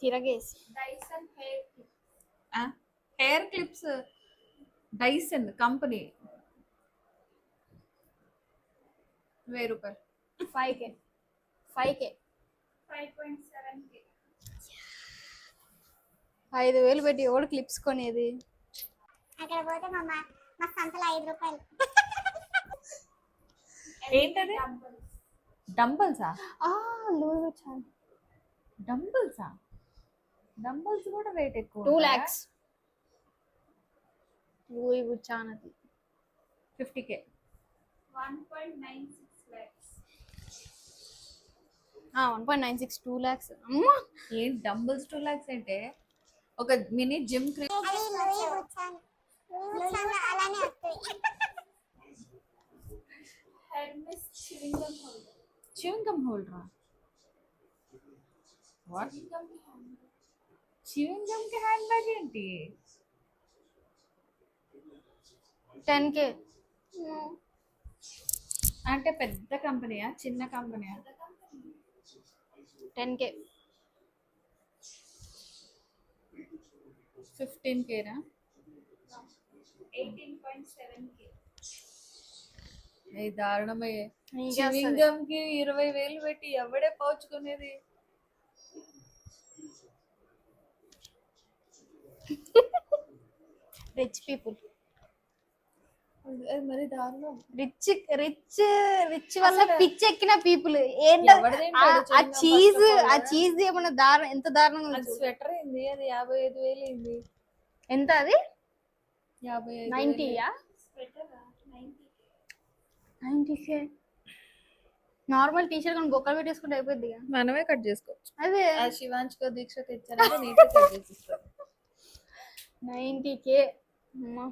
తిరగేసి Dyson hair clips Dyson company 1000 రూపాయలు 5K 5K 5.7K 5,000 పెట్టి ఎవడు క్లిప్స్ కొనేది? అక్కడ పోతే మా సంతలో 5 రూపాయలు. ఏంటది? డంబల్సా? లూయి వచ్చాను. డంబల్స్ కూడా రేట్ ఎక్కువ. 2 lakhs లూయి వచ్చాను. అది 50K 1.96 lakhs. 1.96 2 lakhs. అమ్మా ఏం డంబల్స్ 2 lakhs అంటే ఒక మినీ జిమ్ అది లూయి వచ్చాను అలానే వస్తుంది. హెర్మెస్ చివింగమ్ హోల్డరా? వాట్? చివింగమ్ కి హ్యాండ్ బ్యాగ్ ఏంటి? 10K అంటే పెద్ద కంపెనీయా చిన్న కంపెనీయా? 10K 15K నా? 18.7K. ఏ దారుణమే. చివింగమ్ కి 20,000 పెట్టి ఎవడే పౌచుకునేది? Rich people. మరి దారుణం. రిచ్ వల్ల పిచ్చి ఎక్కిన పీపుల్. ఆ చీజ్ ఏమన్నా దారుణం, ఎంత దారుణంగా. స్వెటర్ ఏంది అది? 55,000 అయింది. ఎంత అది? 55,000. 90యా? 90K. నార్మల్ టీషర్ట్ కానీ బొక్కలు పెట్టేసుకుంటే అయిపోద్ది. మనమే కట్ చేసుకోవచ్చు. అదే శివాంష్కో దీక్ష తెచ్చారంటే నీట్ కట్ చేసిస్తారు. 90K. అమ్మా